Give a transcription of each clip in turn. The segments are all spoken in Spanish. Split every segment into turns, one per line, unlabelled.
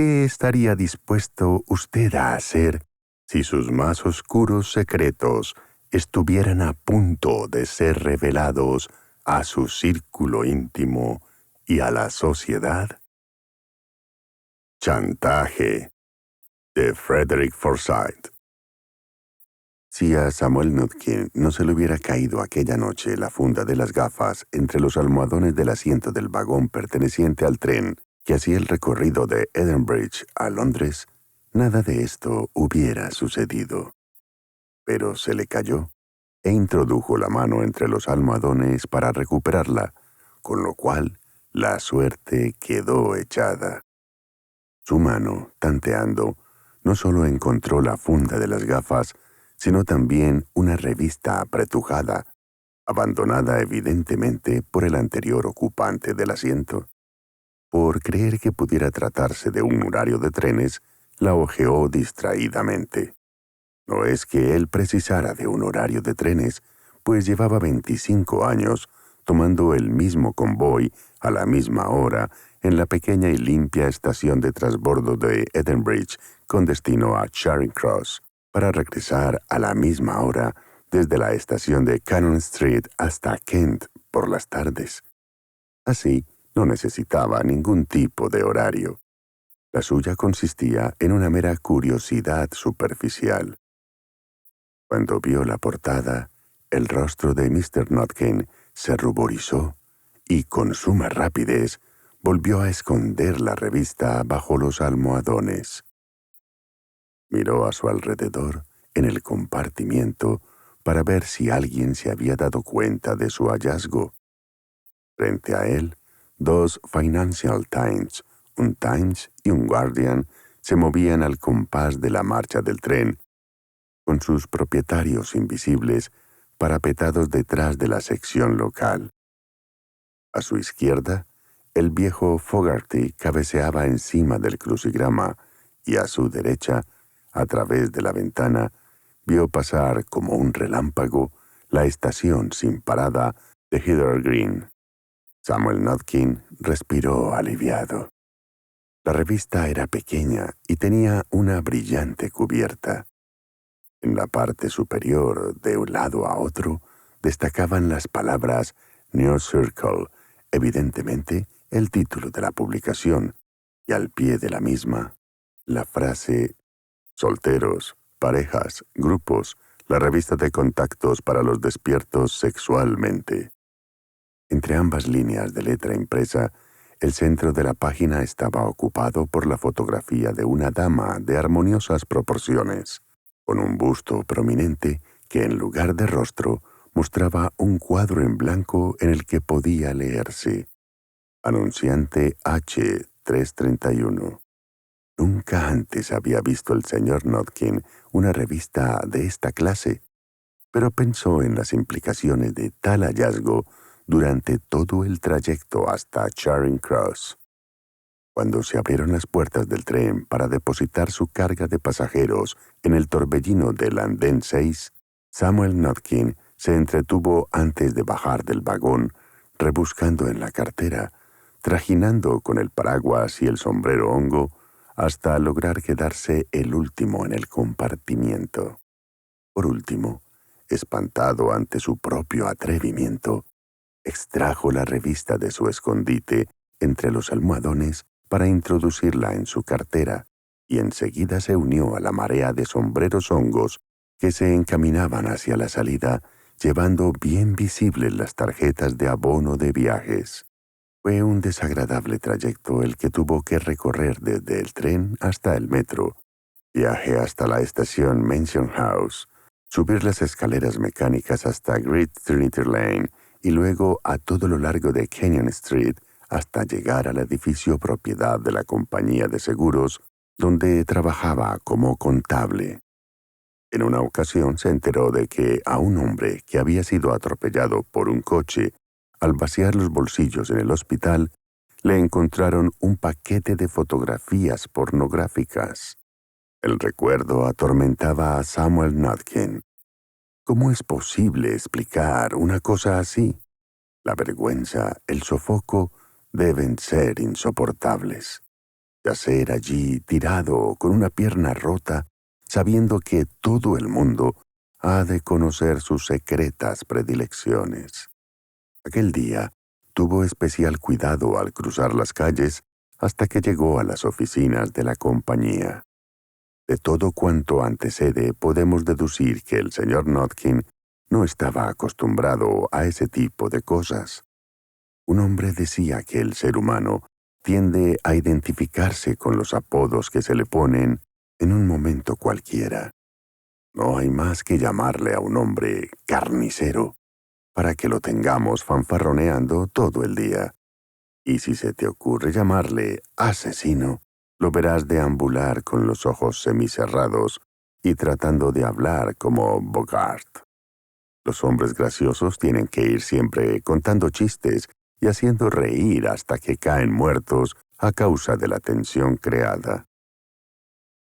¿Qué estaría dispuesto usted a hacer si sus más oscuros secretos estuvieran a punto de ser revelados a su círculo íntimo y a la sociedad? Chantaje, de Frederick Forsyth. Si a Samuel Nutkin no se le hubiera caído aquella noche la funda de las gafas entre los almohadones del asiento del vagón perteneciente al tren que hacía el recorrido de Edenbridge a Londres, nada de esto hubiera sucedido. Pero se le cayó e introdujo la mano entre los almohadones para recuperarla, con lo cual la suerte quedó echada. Su mano, tanteando, no solo encontró la funda de las gafas, sino también una revista apretujada, abandonada evidentemente por el anterior ocupante del asiento. Por creer que pudiera tratarse de un horario de trenes, la hojeó distraídamente. No es que él precisara de un horario de trenes, pues llevaba 25 años tomando el mismo convoy a la misma hora en la pequeña y limpia estación de transbordo de Edenbridge con destino a Charing Cross, para regresar a la misma hora desde la estación de Cannon Street hasta Kent por las tardes. Así, no necesitaba ningún tipo de horario. La suya consistía en una mera curiosidad superficial. Cuando vio la portada, el rostro de Mr. Nutkin se ruborizó y con suma rapidez volvió a esconder la revista bajo los almohadones. Miró a su alrededor en el compartimiento para ver si alguien se había dado cuenta de su hallazgo. Frente a él, 2 Financial Times, un Times y un Guardian, se movían al compás de la marcha del tren, con sus propietarios invisibles parapetados detrás de la sección local. A su izquierda, el viejo Fogarty cabeceaba encima del crucigrama y a su derecha, a través de la ventana, vio pasar como un relámpago la estación sin parada de Heather Green. Samuel Nutkin respiró aliviado. La revista era pequeña y tenía una brillante cubierta. En la parte superior, de un lado a otro, destacaban las palabras New Circle, evidentemente el título de la publicación, y al pie de la misma, la frase solteros, parejas, grupos, la revista de contactos para los despiertos sexualmente. Entre ambas líneas de letra impresa, el centro de la página estaba ocupado por la fotografía de una dama de armoniosas proporciones, con un busto prominente que en lugar de rostro mostraba un cuadro en blanco en el que podía leerse: Anunciante H. 331. Nunca antes había visto el señor Nutkin una revista de esta clase, pero pensó en las implicaciones de tal hallazgo durante todo el trayecto hasta Charing Cross. Cuando se abrieron las puertas del tren para depositar su carga de pasajeros en el torbellino del andén 6, Samuel Nutkin se entretuvo antes de bajar del vagón, rebuscando en la cartera, trajinando con el paraguas y el sombrero hongo, hasta lograr quedarse el último en el compartimiento. Por último, espantado ante su propio atrevimiento, extrajo la revista de su escondite entre los almohadones para introducirla en su cartera, y enseguida se unió a la marea de sombreros hongos que se encaminaban hacia la salida, llevando bien visibles las tarjetas de abono de viajes. Fue un desagradable trayecto el que tuvo que recorrer desde el tren hasta el metro, viaje hasta la estación Mansion House, subir las escaleras mecánicas hasta Great Trinity Lane y luego a todo lo largo de Cannon Street hasta llegar al edificio propiedad de la compañía de seguros, donde trabajaba como contable. En una ocasión se enteró de que a un hombre que había sido atropellado por un coche, al vaciar los bolsillos en el hospital, le encontraron un paquete de fotografías pornográficas. El recuerdo atormentaba a Samuel Nutkin. ¿Cómo es posible explicar una cosa así? La vergüenza, el sofoco, deben ser insoportables. Yacer allí tirado con una pierna rota, sabiendo que todo el mundo ha de conocer sus secretas predilecciones. Aquel día tuvo especial cuidado al cruzar las calles hasta que llegó a las oficinas de la compañía. De todo cuanto antecede podemos deducir que el señor Notkin no estaba acostumbrado a ese tipo de cosas. Un hombre decía que el ser humano tiende a identificarse con los apodos que se le ponen en un momento cualquiera. No hay más que llamarle a un hombre carnicero para que lo tengamos fanfarroneando todo el día. Y si se te ocurre llamarle asesino, lo verás deambular con los ojos semicerrados y tratando de hablar como Bogart. Los hombres graciosos tienen que ir siempre contando chistes y haciendo reír hasta que caen muertos a causa de la tensión creada.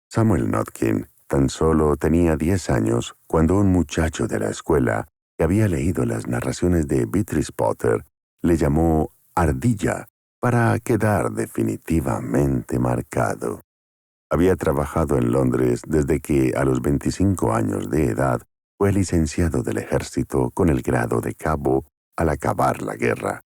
Samuel Notkin tan solo tenía 10 años cuando un muchacho de la escuela que había leído las narraciones de Beatrice Potter le llamó Ardilla para quedar definitivamente marcado. Había trabajado en Londres desde que a los 25 años de edad fue licenciado del ejército con el grado de cabo al acabar la guerra.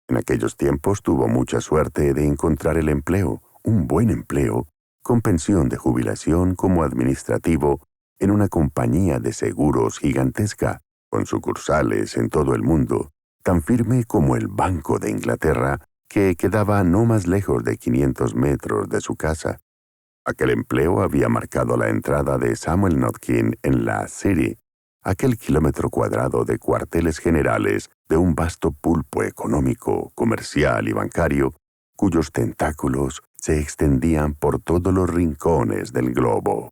En aquellos tiempos tuvo mucha suerte de encontrar el empleo, un buen empleo, con pensión de jubilación como administrativo en una compañía de seguros gigantesca, con sucursales en todo el mundo, tan firme como el Banco de Inglaterra, que quedaba no más lejos de 500 metros de su casa. Aquel empleo había marcado la entrada de Samuel Notkin en la City, aquel kilómetro cuadrado de cuarteles generales de un vasto pulpo económico, comercial y bancario, cuyos tentáculos se extendían por todos los rincones del globo.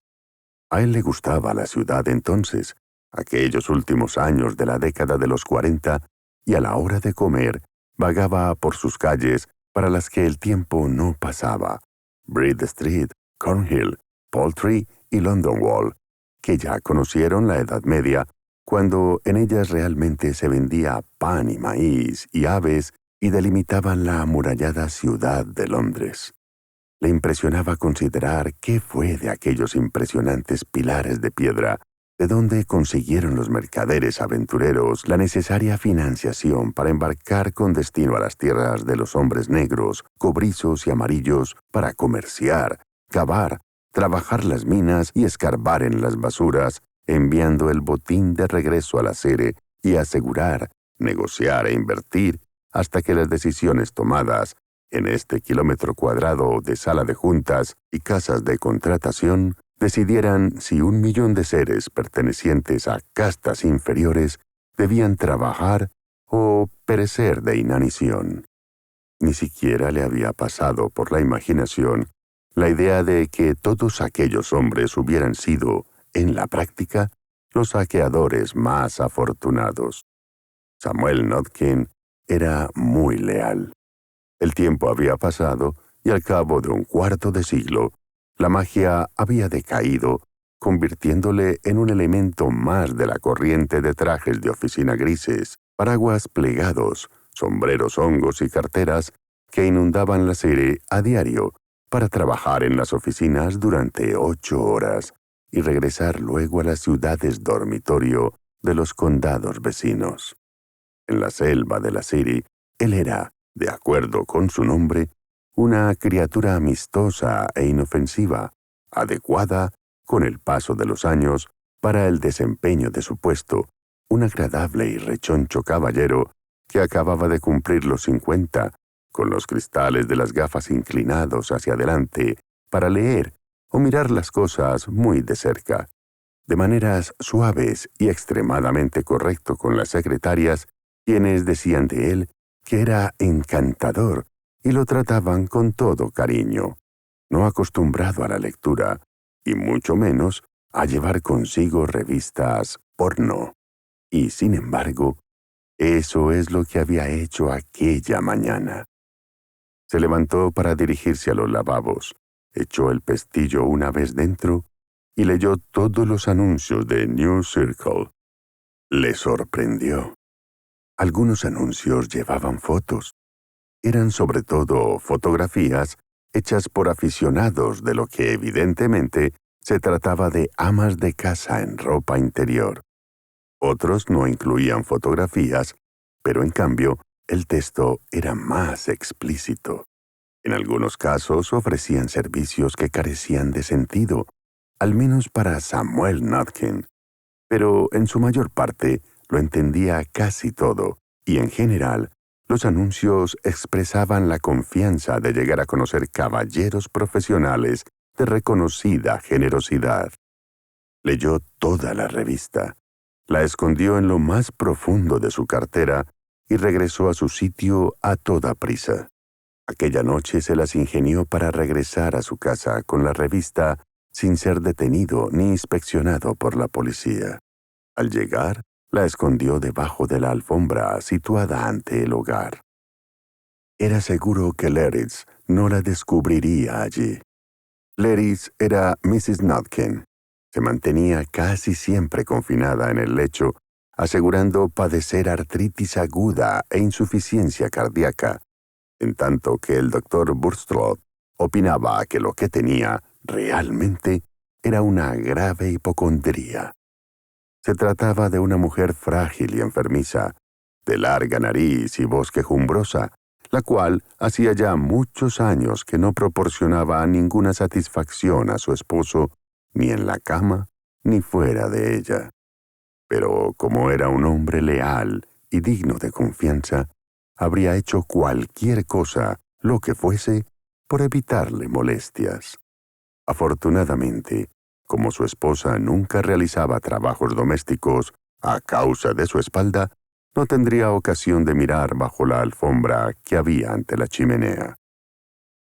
A él le gustaba la ciudad entonces, aquellos últimos años de la década de los 40, y a la hora de comer vagaba por sus calles para las que el tiempo no pasaba, Breed Street, Cornhill, Poultry y London Wall, que ya conocieron la Edad Media, cuando en ellas realmente se vendía pan y maíz y aves y delimitaban la amurallada ciudad de Londres. Le impresionaba considerar qué fue de aquellos impresionantes pilares de piedra, de donde consiguieron los mercaderes aventureros la necesaria financiación para embarcar con destino a las tierras de los hombres negros, cobrizos y amarillos, para comerciar, cavar, trabajar las minas y escarbar en las basuras, enviando el botín de regreso a la sede y asegurar, negociar e invertir hasta que las decisiones tomadas en este kilómetro cuadrado de sala de juntas y casas de contratación decidieran si 1 millón de seres pertenecientes a castas inferiores debían trabajar o perecer de inanición. Ni siquiera le había pasado por la imaginación la idea de que todos aquellos hombres hubieran sido, en la práctica, los saqueadores más afortunados. Samuel Notkin era muy leal. El tiempo había pasado y al cabo de un cuarto de siglo, la magia había decaído, convirtiéndole en un elemento más de la corriente de trajes de oficina grises, paraguas plegados, sombreros hongos y carteras que inundaban la serie a diario para trabajar en las oficinas durante 8 horas y regresar luego a las ciudades dormitorio de los condados vecinos. En la selva de la City, él era, de acuerdo con su nombre, una criatura amistosa e inofensiva, adecuada, con el paso de los años, para el desempeño de su puesto, un agradable y rechoncho caballero que acababa de cumplir los 50, con los cristales de las gafas inclinados hacia adelante, para leer o mirar las cosas muy de cerca, de maneras suaves y extremadamente correcto con las secretarias, quienes decían de él que era encantador y lo trataban con todo cariño, no acostumbrado a la lectura, y mucho menos a llevar consigo revistas porno. Y sin embargo, eso es lo que había hecho aquella mañana. Se levantó para dirigirse a los lavabos, echó el pestillo una vez dentro y leyó todos los anuncios de New Circle. Le sorprendió. Algunos anuncios llevaban fotos. Eran sobre todo fotografías hechas por aficionados de lo que evidentemente se trataba de amas de casa en ropa interior. Otros no incluían fotografías, pero en cambio el texto era más explícito. En algunos casos ofrecían servicios que carecían de sentido, al menos para Samuel Notkin, pero en su mayor parte lo entendía casi todo, y en general los anuncios expresaban la confianza de llegar a conocer caballeros profesionales de reconocida generosidad. Leyó toda la revista, la escondió en lo más profundo de su cartera y regresó a su sitio a toda prisa. Aquella noche se las ingenió para regresar a su casa con la revista sin ser detenido ni inspeccionado por la policía. Al llegar, la escondió debajo de la alfombra situada ante el hogar. Era seguro que Leritz no la descubriría allí. Leritz era Mrs. Notkin. Se mantenía casi siempre confinada en el lecho, asegurando padecer artritis aguda e insuficiencia cardíaca, en tanto que el doctor Burström opinaba que lo que tenía realmente era una grave hipocondría. Se trataba de una mujer frágil y enfermiza, de larga nariz y voz quejumbrosa, la cual hacía ya muchos años que no proporcionaba ninguna satisfacción a su esposo, ni en la cama ni fuera de ella. Pero como era un hombre leal y digno de confianza, habría hecho cualquier cosa, lo que fuese, por evitarle molestias. Afortunadamente, como su esposa nunca realizaba trabajos domésticos a causa de su espalda, no tendría ocasión de mirar bajo la alfombra que había ante la chimenea.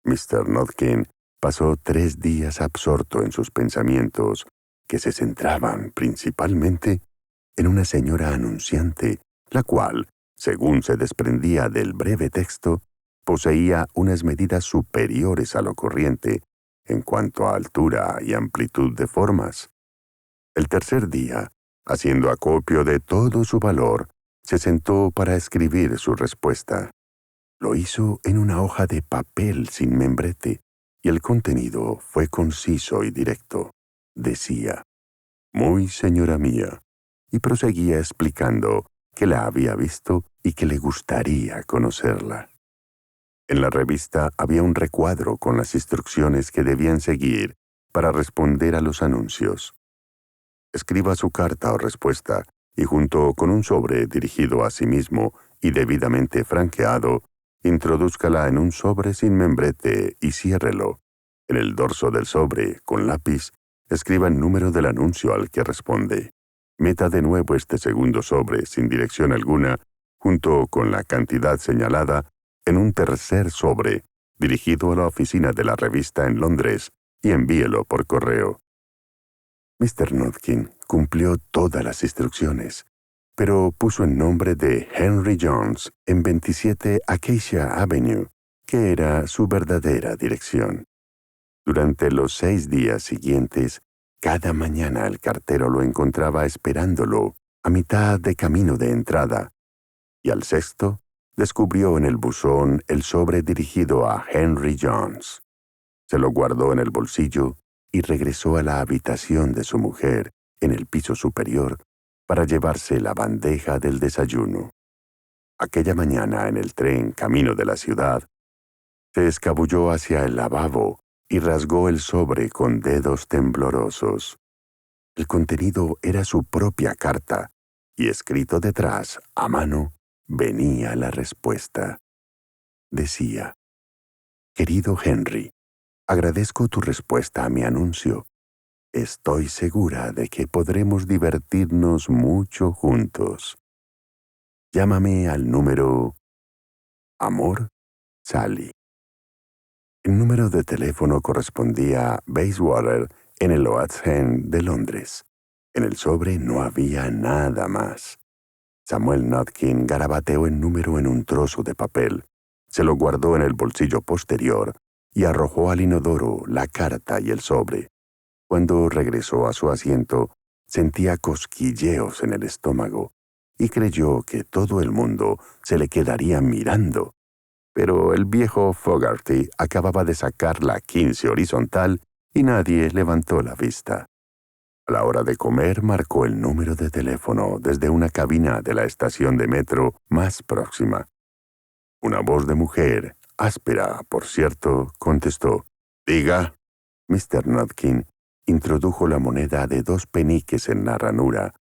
Mr. Notkin pasó 3 días absorto en sus pensamientos, que se centraban principalmente en una señora anunciante, la cual, según se desprendía del breve texto, poseía unas medidas superiores a lo corriente en cuanto a altura y amplitud de formas. El tercer día, haciendo acopio de todo su valor, se sentó para escribir su respuesta. Lo hizo en una hoja de papel sin membrete, y el contenido fue conciso y directo. Decía: «Muy señora mía», y proseguía explicando que la había visto y que le gustaría conocerla. En la revista había un recuadro con las instrucciones que debían seguir para responder a los anuncios. Escriba su carta o respuesta y junto con un sobre dirigido a sí mismo y debidamente franqueado, introdúzcala en un sobre sin membrete y ciérrelo. En el dorso del sobre, con lápiz, escriba el número del anuncio al que responde. Meta de nuevo este segundo sobre sin dirección alguna, junto con la cantidad señalada, en un tercer sobre, dirigido a la oficina de la revista en Londres, y envíelo por correo. Mr. Notkin cumplió todas las instrucciones, pero puso el nombre de Henry Jones en 27 Acacia Avenue, que era su verdadera dirección. Durante los 6 días siguientes, cada mañana el cartero lo encontraba esperándolo a mitad de camino de entrada, y al sexto descubrió en el buzón el sobre dirigido a Henry Jones. Se lo guardó en el bolsillo y regresó a la habitación de su mujer en el piso superior para llevarse la bandeja del desayuno. Aquella mañana en el tren camino de la ciudad, se escabulló hacia el lavabo y rasgó el sobre con dedos temblorosos. El contenido era su propia carta, y escrito detrás, a mano, venía la respuesta. Decía: «Querido Henry, agradezco tu respuesta a mi anuncio. Estoy segura de que podremos divertirnos mucho juntos. Llámame al número... Amor, Sally». El número de teléfono correspondía a Bayswater en el Oath End de Londres. En el sobre no había nada más. Samuel Notkin garabateó el número en un trozo de papel, se lo guardó en el bolsillo posterior y arrojó al inodoro la carta y el sobre. Cuando regresó a su asiento, sentía cosquilleos en el estómago y creyó que todo el mundo se le quedaría mirando. pero el viejo Fogarty acababa de sacar la 15 horizontal y nadie levantó la vista. A la hora de comer marcó el número de teléfono desde una cabina de la estación de metro más próxima. Una voz de mujer, áspera, por cierto, contestó. «Diga». Mr. Notkin introdujo la moneda de 2 peniques en la ranura.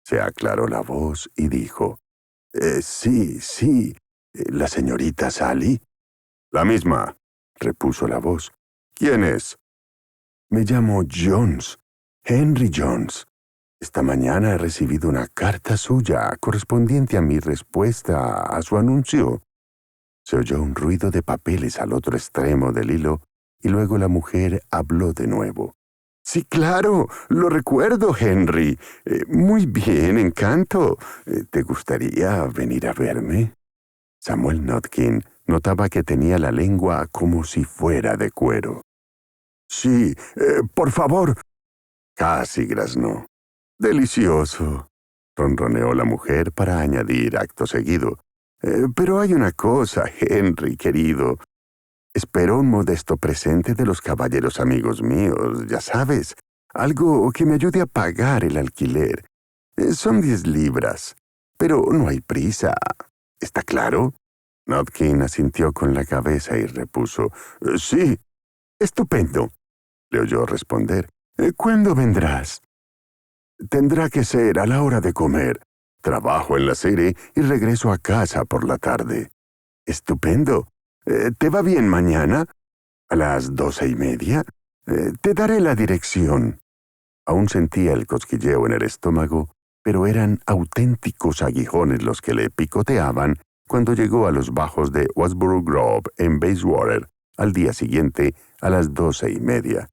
Se aclaró la voz y dijo. Sí, ¿la señorita Sally?» «La misma», repuso la voz. «¿Quién es?» «Me llamo Jones, Henry Jones. Esta mañana he recibido una carta suya correspondiente a mi respuesta a su anuncio». Se oyó un ruido de papeles al otro extremo del hilo y luego la mujer habló de nuevo. «Sí, claro, lo recuerdo, Henry. Muy bien, encanto. ¿Te gustaría venir a verme?» Samuel Notkin notaba que tenía la lengua como si fuera de cuero. «Sí, por favor». Casi graznó. «Delicioso», ronroneó la mujer para añadir acto seguido. «Pero hay una cosa, Henry, querido. Espero un modesto presente de los caballeros amigos míos, ya sabes. Algo que me ayude a pagar el alquiler. Son 10 libras. Pero no hay prisa. ¿Está claro?» Notkin asintió con la cabeza y repuso. «Sí, estupendo», le oyó responder. «¿Cuándo vendrás?» «Tendrá que ser a la hora de comer. Trabajo en la serie y regreso a casa por la tarde». «Estupendo. ¿Te va bien mañana? ¿A las 12:30? Te daré la dirección». Aún sentía el cosquilleo en el estómago, pero eran auténticos aguijones los que le picoteaban cuando llegó a los bajos de Westboro Grove en Bayswater al día siguiente a las 12:30.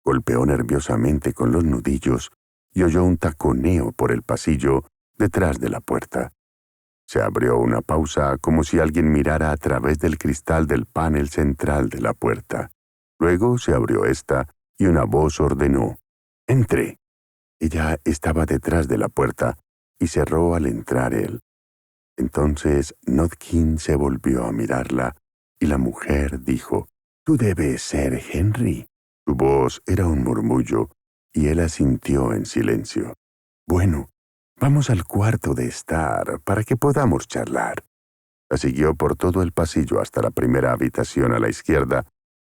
Golpeó nerviosamente con los nudillos y oyó un taconeo por el pasillo detrás de la puerta. Se abrió una pausa como si alguien mirara a través del cristal del panel central de la puerta. Luego se abrió esta y una voz ordenó. «Entre». Ella estaba detrás de la puerta y cerró al entrar él. Entonces Notkin se volvió a mirarla y la mujer dijo. «Tú debes ser Henry». Su voz era un murmullo y él asintió en silencio. «Bueno, vamos al cuarto de estar para que podamos charlar». La siguió por todo el pasillo hasta la primera habitación a la izquierda,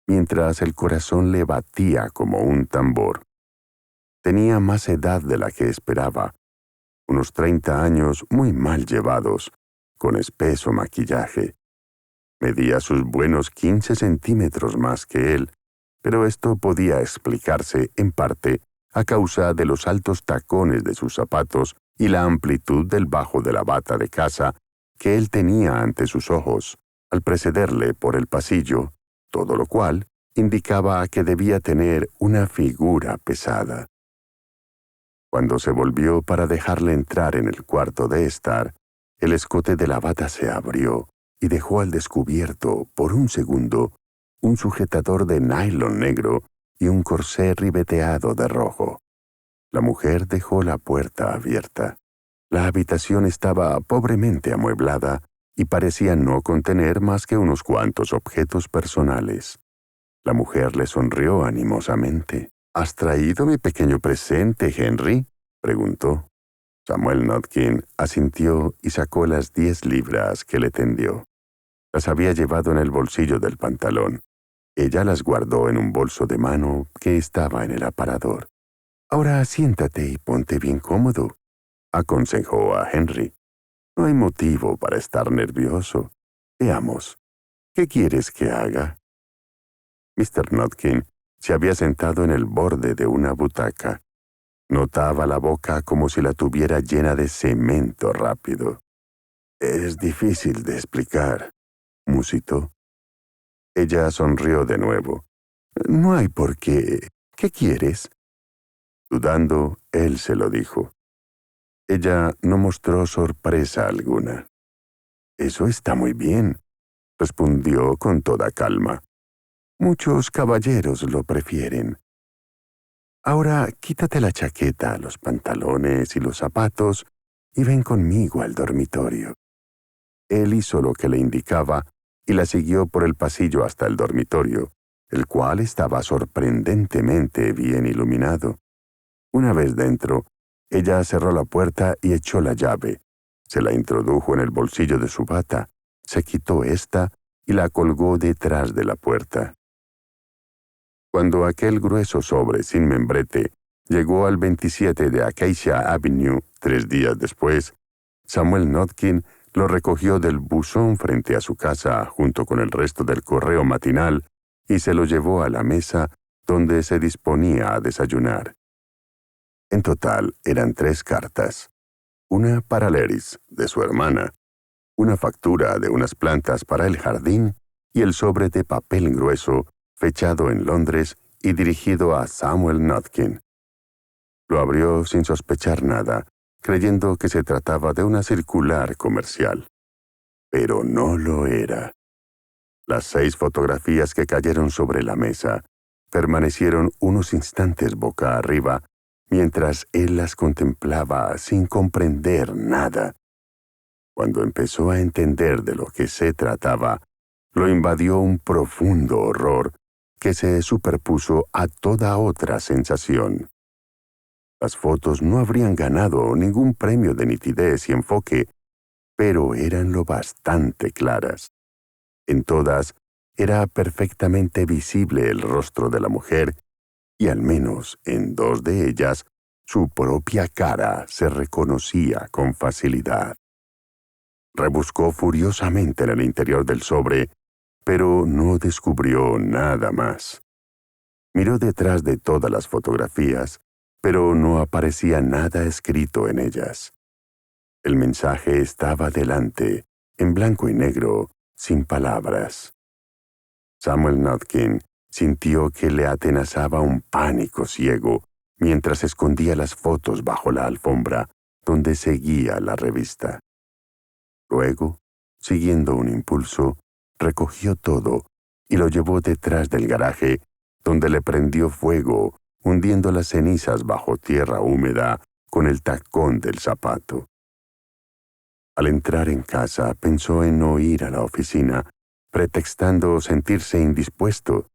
mientras el corazón le batía como un tambor. Tenía más edad de la que esperaba, unos 30 años muy mal llevados, con espeso maquillaje. Medía sus buenos 15 centímetros más que él, pero esto podía explicarse, en parte, a causa de los altos tacones de sus zapatos y la amplitud del bajo de la bata de casa que él tenía ante sus ojos, al precederle por el pasillo, todo lo cual indicaba que debía tener una figura pesada. Cuando se volvió para dejarle entrar en el cuarto de estar, el escote de la bata se abrió y dejó al descubierto, por un segundo, un sujetador de nylon negro y un corsé ribeteado de rojo. La mujer dejó la puerta abierta. La habitación estaba pobremente amueblada y parecía no contener más que unos cuantos objetos personales. La mujer le sonrió animosamente. «¿Has traído mi pequeño presente, Henry?», preguntó. Samuel Notkin asintió y sacó las 10 libras que le tendió. Las había llevado en el bolsillo del pantalón. Ella las guardó en un bolso de mano que estaba en el aparador. «Ahora siéntate y ponte bien cómodo», aconsejó a Henry. «No hay motivo para estar nervioso. Veamos, ¿qué quieres que haga?» Mr. Notkin se había sentado en el borde de una butaca. Notaba la boca como si la tuviera llena de cemento rápido. «Es difícil de explicar», musitó. Ella sonrió de nuevo. «No hay por qué. ¿Qué quieres?» Dudando, él se lo dijo. Ella no mostró sorpresa alguna. «Eso está muy bien», respondió con toda calma. «Muchos caballeros lo prefieren. Ahora quítate la chaqueta, los pantalones y los zapatos y ven conmigo al dormitorio». Él hizo lo que le indicaba y la siguió por el pasillo hasta el dormitorio, el cual estaba sorprendentemente bien iluminado. Una vez dentro, ella cerró la puerta y echó la llave. Se la introdujo en el bolsillo de su bata, se quitó esta y la colgó detrás de la puerta. Cuando aquel grueso sobre sin membrete llegó al 27 de Acacia Avenue 3 días después, Samuel Notkin lo recogió del buzón frente a su casa junto con el resto del correo matinal y se lo llevó a la mesa donde se disponía a desayunar. En total eran 3 cartas. Una para Laris, de su hermana, una factura de unas plantas para el jardín y el sobre de papel grueso fechado en Londres y dirigido a Samuel Notkin. Lo abrió sin sospechar nada, creyendo que se trataba de una circular comercial. Pero no lo era. Las 6 fotografías que cayeron sobre la mesa permanecieron unos instantes boca arriba, mientras él las contemplaba sin comprender nada. Cuando empezó a entender de lo que se trataba, lo invadió un profundo horror que se superpuso a toda otra sensación. Las fotos no habrían ganado ningún premio de nitidez y enfoque, pero eran lo bastante claras. En todas era perfectamente visible el rostro de la mujer, y al menos en 2 de ellas su propia cara se reconocía con facilidad. Rebuscó furiosamente en el interior del sobre, pero no descubrió nada más. Miró detrás de todas las fotografías, pero no aparecía nada escrito en ellas. El mensaje estaba delante, en blanco y negro, sin palabras. Samuel Notkin sintió que le atenazaba un pánico ciego mientras escondía las fotos bajo la alfombra donde seguía la revista. Luego, siguiendo un impulso, recogió todo y lo llevó detrás del garaje, donde le prendió fuego, hundiendo las cenizas bajo tierra húmeda con el tacón del zapato. Al entrar en casa pensó en no ir a la oficina, pretextando sentirse indispuesto,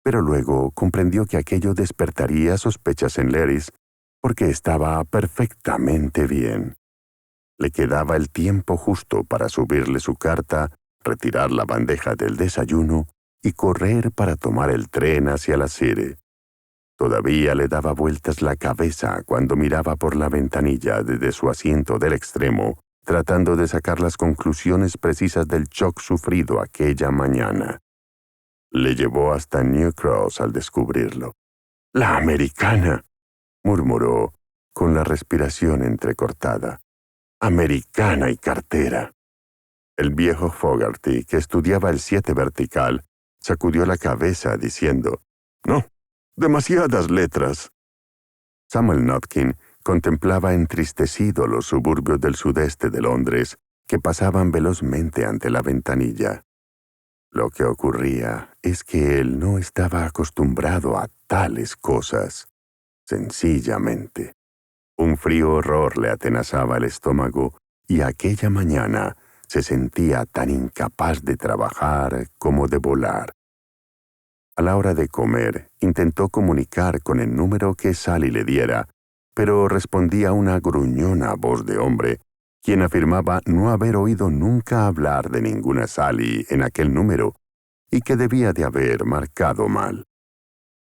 pero luego comprendió que aquello despertaría sospechas en Laris porque estaba perfectamente bien. Le quedaba el tiempo justo para subirle su carta, retirar la bandeja del desayuno y correr para tomar el tren hacia la City. Todavía le daba vueltas la cabeza cuando miraba por la ventanilla desde su asiento del extremo, tratando de sacar las conclusiones precisas del shock sufrido aquella mañana. Le llevó hasta New Cross al descubrirlo. «¡La americana!», murmuró, con la respiración entrecortada. «Americana y cartera». El viejo Fogarty, que estudiaba el 7 vertical, sacudió la cabeza diciendo, «No, demasiadas letras». Samuel Notkin contemplaba entristecido los suburbios del sudeste de Londres que pasaban velozmente ante la ventanilla. Lo que ocurría es que él no estaba acostumbrado a tales cosas. Sencillamente, un frío horror le atenazaba el estómago y aquella mañana se sentía tan incapaz de trabajar como de volar. A la hora de comer, intentó comunicar con el número que Sally le diera, pero respondía una gruñona voz de hombre, quien afirmaba no haber oído nunca hablar de ninguna Sally en aquel número y que debía de haber marcado mal.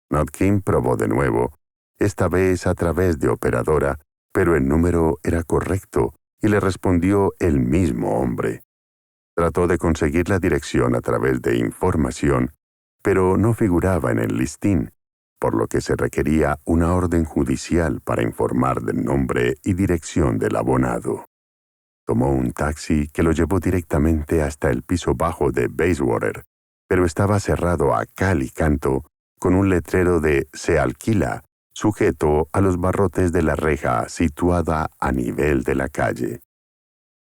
Notkin probó de nuevo, esta vez a través de operadora, pero el número era correcto y le respondió el mismo hombre. Trató de conseguir la dirección a través de información, pero no figuraba en el listín, por lo que se requería una orden judicial para informar del nombre y dirección del abonado. Tomó un taxi que lo llevó directamente hasta el piso bajo de Bayswater, pero estaba cerrado a cal y canto con un letrero de «Se alquila», sujeto a los barrotes de la reja situada a nivel de la calle.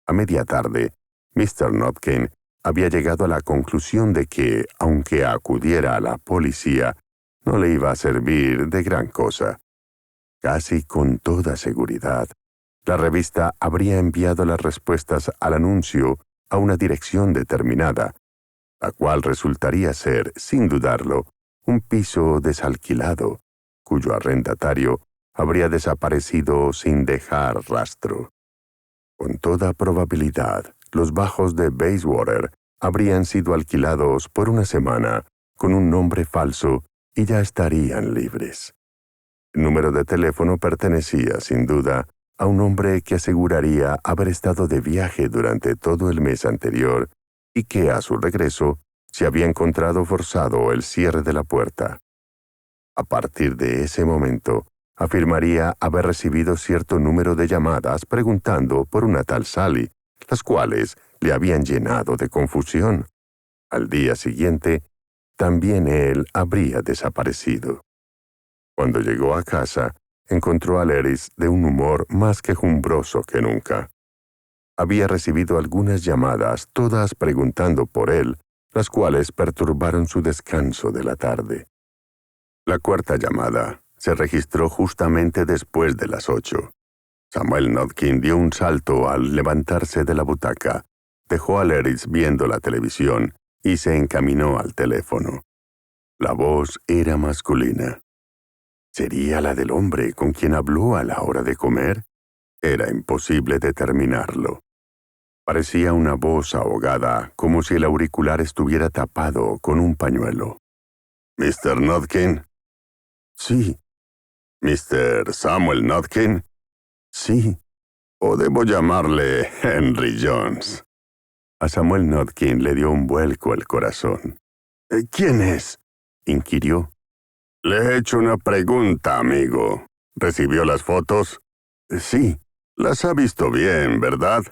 A media tarde, Mr. Notkin había llegado a la conclusión de que, aunque acudiera a la policía, no le iba a servir de gran cosa. Casi con toda seguridad, la revista habría enviado las respuestas al anuncio a una dirección determinada. la cual resultaría ser, sin dudarlo, un piso desalquilado, cuyo arrendatario habría desaparecido sin dejar rastro. Con toda probabilidad, los bajos de Bayswater habrían sido alquilados por una semana con un nombre falso y ya estarían libres. El número de teléfono pertenecía, sin duda, a un hombre que aseguraría haber estado de viaje durante todo el mes anterior y que, a su regreso, se había encontrado forzado el cierre de la puerta. A partir de ese momento, afirmaría haber recibido cierto número de llamadas preguntando por una tal Sally, las cuales le habían llenado de confusión. Al día siguiente, también él habría desaparecido. Cuando llegó a casa, encontró a Leris de un humor más quejumbroso que nunca. Había recibido algunas llamadas, todas preguntando por él, las cuales perturbaron su descanso de la tarde. La cuarta llamada se registró justamente después de las 8. Samuel Notkin dio un salto al levantarse de la butaca, dejó a Leris viendo la televisión y se encaminó al teléfono. La voz era masculina. ¿Sería la del hombre con quien habló a la hora de comer? Era imposible determinarlo. Parecía una voz ahogada, como si el auricular estuviera tapado con un pañuelo. ¿Mr. Notkin? Sí. ¿Mr. Samuel Notkin? Sí. ¿O debo llamarle Henry Jones? A Samuel Notkin le dio un vuelco el corazón. ¿Quién es?, inquirió. Le he hecho una pregunta, amigo. ¿Recibió las fotos? Sí. Las ha visto bien, ¿verdad?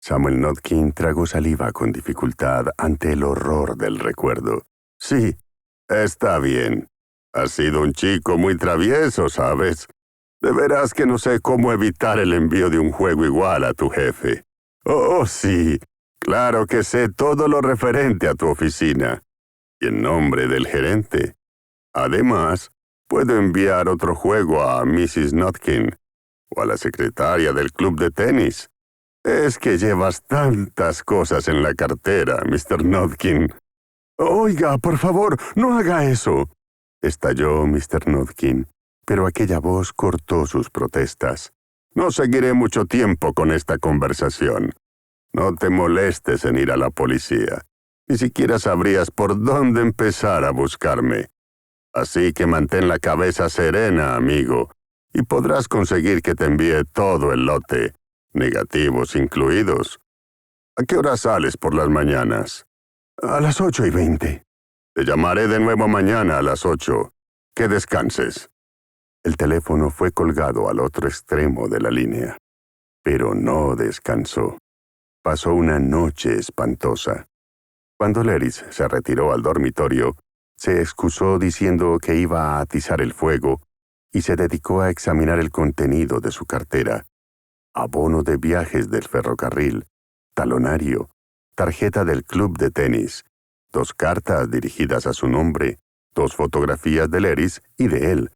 Samuel Notkin tragó saliva con dificultad ante el horror del recuerdo. Sí, está bien. Has sido un chico muy travieso, ¿sabes? De veras que no sé cómo evitar el envío de un juego igual a tu jefe. Oh, sí, claro que sé todo lo referente a tu oficina. Y en nombre del gerente. Además, puedo enviar otro juego a Mrs. Notkin o a la secretaria del club de tenis. Es que llevas tantas cosas en la cartera, Mr. Notkin. Oiga, por favor, no haga eso, estalló Mr. Notkin, pero aquella voz cortó sus protestas. No seguiré mucho tiempo con esta conversación. No te molestes en ir a la policía. Ni siquiera sabrías por dónde empezar a buscarme. Así que mantén la cabeza serena, amigo, y podrás conseguir que te envíe todo el lote, negativos incluidos. ¿A qué hora sales por las mañanas? A las 8:20. Te llamaré de nuevo mañana a las 8. Que descanses. El teléfono fue colgado al otro extremo de la línea, pero no descansó. Pasó una noche espantosa. Cuando Leris se retiró al dormitorio, se excusó diciendo que iba a atizar el fuego y se dedicó a examinar el contenido de su cartera. Abono de viajes del ferrocarril, talonario, tarjeta del club de tenis, 2 cartas dirigidas a su nombre, 2 fotografías de Leris y de él,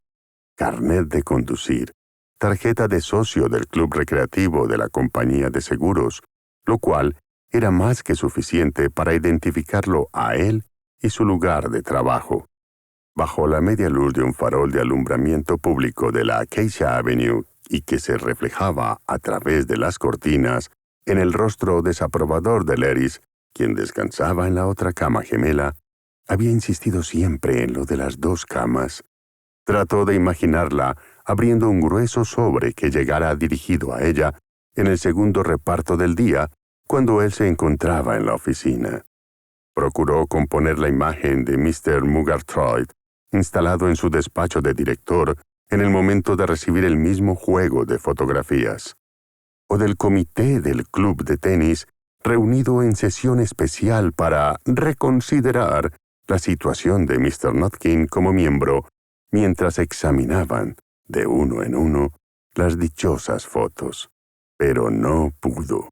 carnet de conducir, tarjeta de socio del club recreativo de la compañía de seguros, lo cual era más que suficiente para identificarlo a él y su lugar de trabajo. Bajo la media luz de un farol de alumbramiento público de la Acacia Avenue y que se reflejaba a través de las cortinas en el rostro desaprobador de Leris, quien descansaba en la otra cama gemela, había insistido siempre en lo de las 2 camas. Trató de imaginarla abriendo un grueso sobre que llegara dirigido a ella en el segundo reparto del día, cuando él se encontraba en la oficina. Procuró componer la imagen de Mr. Murgatroyd, instalado en su despacho de director en el momento de recibir el mismo juego de fotografías, o del comité del club de tenis reunido en sesión especial para reconsiderar la situación de Mr. Notkin como miembro, mientras examinaban, de uno en uno, las dichosas fotos. Pero no pudo.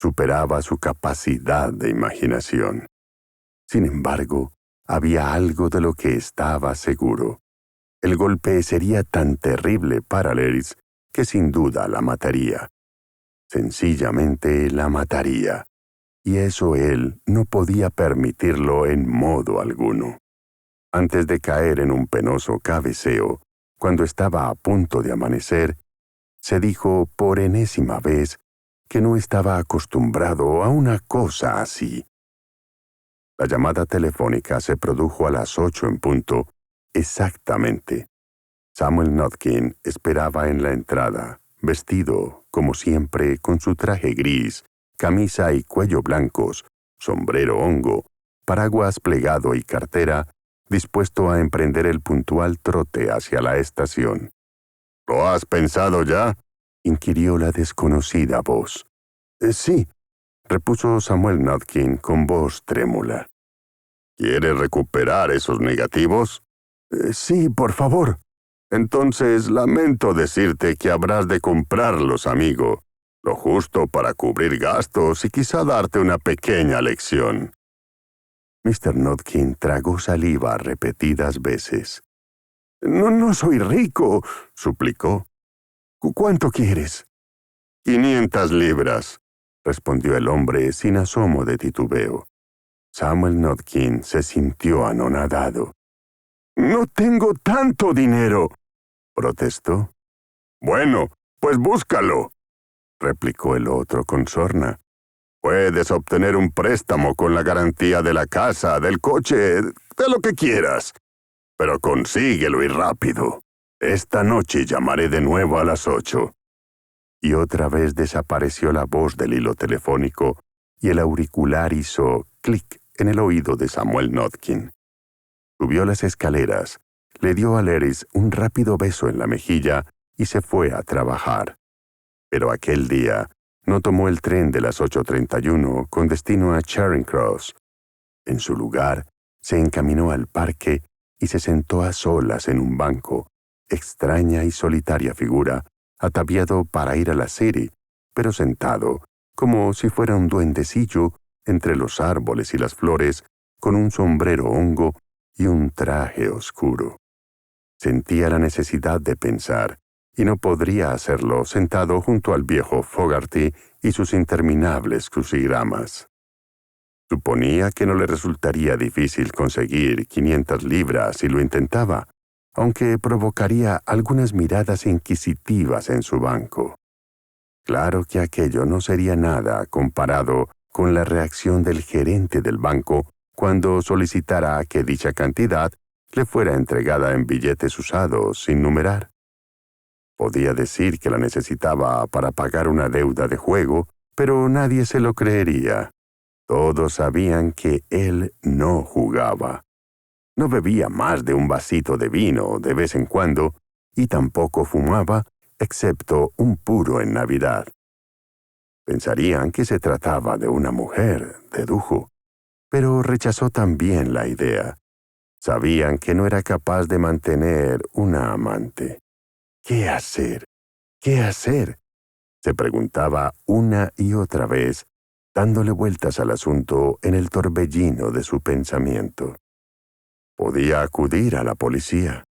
Superaba su capacidad de imaginación. Sin embargo, había algo de lo que estaba seguro. El golpe sería tan terrible para Leris que sin duda la mataría. Sencillamente la mataría. y eso él no podía permitirlo en modo alguno. Antes de caer en un penoso cabeceo, cuando estaba a punto de amanecer, se dijo por enésima vez que no estaba acostumbrado a una cosa así. La llamada telefónica se produjo a las 8 en punto, exactamente. Samuel Notkin esperaba en la entrada, vestido, como siempre, con su traje gris, camisa y cuello blancos, sombrero hongo, paraguas plegado y cartera, dispuesto a emprender el puntual trote hacia la estación. —¿Lo has pensado ya? —inquirió la desconocida voz. Sí —repuso Samuel Notkin con voz trémula. —¿Quieres recuperar esos negativos? Sí, por favor. Entonces lamento decirte que habrás de comprarlos, amigo. Lo justo para cubrir gastos y quizá darte una pequeña lección. Mr. Notkin tragó saliva repetidas veces. No soy rico —suplicó—. ¿Cuánto quieres? 500 libras, respondió el hombre sin asomo de titubeo. Samuel Notkin se sintió anonadado. —No tengo tanto dinero —protestó. —Bueno, pues búscalo —replicó el otro con sorna—. Puedes obtener un préstamo con la garantía de la casa, del coche, de lo que quieras. Pero consíguelo y rápido. Esta noche llamaré de nuevo a las 8. Y otra vez desapareció la voz del hilo telefónico y el auricular hizo clic en el oído de Samuel Notkin. Subió las escaleras, le dio a Leris un rápido beso en la mejilla y se fue a trabajar. Pero aquel día no tomó el tren de las 8:31 con destino a Charing Cross. En su lugar, se encaminó al parque y se sentó a solas en un banco, extraña y solitaria figura, ataviado para ir a la City, pero sentado, como si fuera un duendecillo, entre los árboles y las flores, con un sombrero hongo y un traje oscuro. Sentía la necesidad de pensar, y no podría hacerlo sentado junto al viejo Fogarty y sus interminables crucigramas. Suponía que no le resultaría difícil conseguir 500 libras si lo intentaba, aunque provocaría algunas miradas inquisitivas en su banco. Claro que aquello no sería nada comparado con la reacción del gerente del banco cuando solicitara que dicha cantidad le fuera entregada en billetes usados sin numerar. Podía decir que la necesitaba para pagar una deuda de juego, pero nadie se lo creería. Todos sabían que él no jugaba. No bebía más de un vasito de vino de vez en cuando y tampoco fumaba, excepto un puro en Navidad. Pensarían que se trataba de una mujer, dedujo, pero rechazó también la idea. Sabían que no era capaz de mantener una amante. ¿Qué hacer? ¿Qué hacer? Se preguntaba una y otra vez, dándole vueltas al asunto en el torbellino de su pensamiento. Podía acudir a la policía.